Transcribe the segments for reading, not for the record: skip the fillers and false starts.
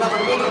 number 21.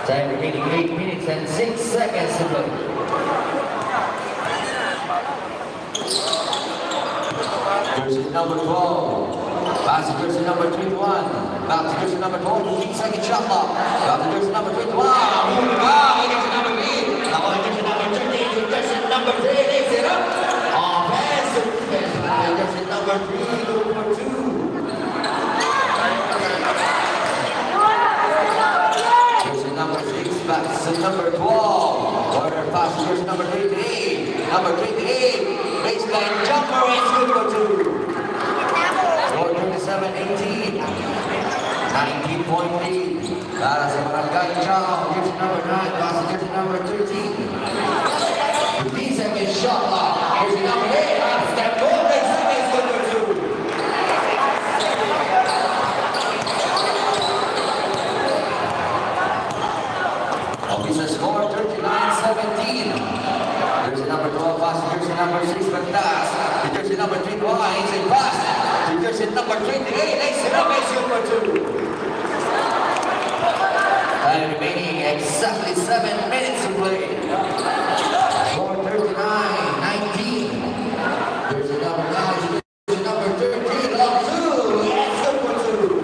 Time remaining 8 minutes and 6 seconds to play. Jersey number 12. Pass to jersey number 21. Back to jersey number 12. 15 second shot clock. Back to jersey number 21. Wow, jersey number 3. Now on jersey number 13 to jersey number 3. Lays it up. Offensive defense by jersey number 3 to number 2. Jersey number 6 back to number 12. Corner pass to jersey number 28. Number 28. Baseline jumper is good for 2. Score 27-18. 19-point lead. Para sa Barangay Chao. Jersey number 9. Pass to jersey number 13. 15 second shot clock. Jersey number 8. Step goal. Next second is good for 2. Officer score 39-17. Jersey number 12 pass to jersey number 6 Bandas. To jersey number 21 is a pass. To jersey number 28 lays it up and shoot for 2. Time remaining exactly 7 minutes to play. Score 39-19. Jersey number 9 to jersey number 13 long 2. Yes, good for 2.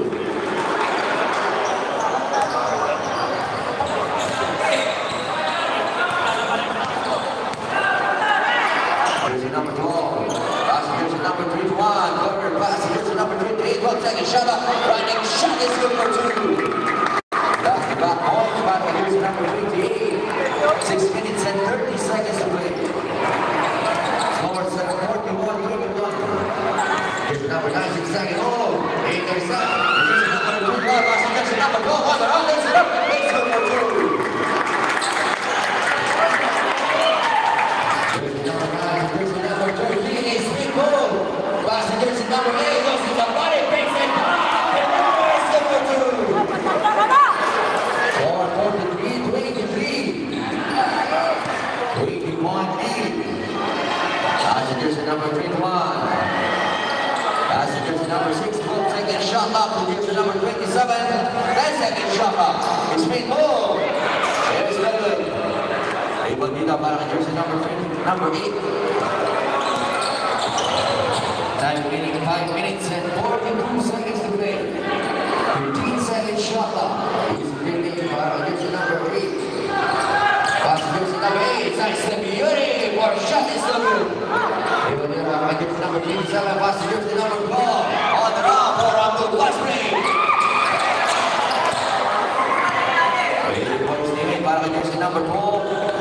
Jersey number 12. Pass to jersey number 21. Corner pass to jersey number 28. 12 second shot up. Running shot is good for 2. Back to back points by jersey number 28. 6 minutes and 30 seconds to play. Score 41-21. Jersey number 9, 6 seconds. Oh, 8 there's that. Jersey number 21. Pass to jersey number 12. On the run. Lays it up. It's good for 2. Jersey number 9 to jersey number 13 is free goal. Pass to jersey number 8 goes to the body, breaks it down. And it's good for 2. Score 43-23. 21 lead. Pass to jersey number 21. Pass to jersey number 6. 12 second shot up to jersey number 27. 10 second shot up. It's free goal. It's good. Able dito para kay jersey number 8. Time remaining 5 minutes and 42 seconds to play. 13 second shot clock. He's really para kay jersey number 8. Pass to jersey number 8. Nice to be Yuri. For shot is so good. Able dito para kay jersey number 27. Pass to jersey number 12. On the run for Abdul Wasri. 8 points lead para kay jersey number 12.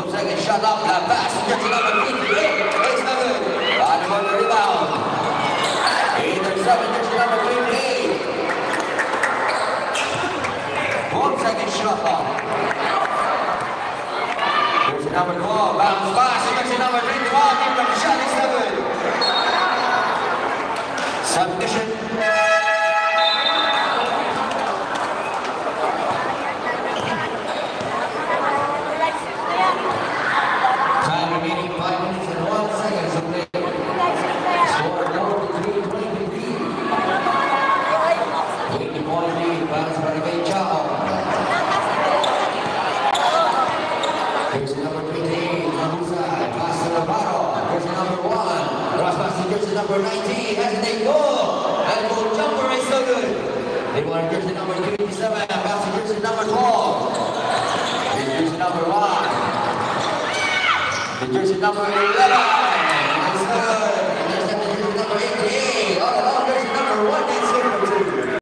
Second shot up, that pass, jersey number 58, it's not good. Bottom of the rebound. 8-7, jersey number 28. 1 second shot up. Jersey number 12, bounce pass, jersey number 21, give them a shot, it's not good. Submission. Remaining 5 minutes and 1 second to play. Score 43-23. 20-point lead. Pass Barangay Chao. Jersey number 28, Mahusay. Pass to Navarro. Jersey number 1. Cross pass to jersey number 19. As they go. And goal jumper is so good. They want jersey number 27. Pass to jersey number 12. Jersey number 1. The jersey number 11. It's good. And there's the jersey number 88. All along, jersey number 1 is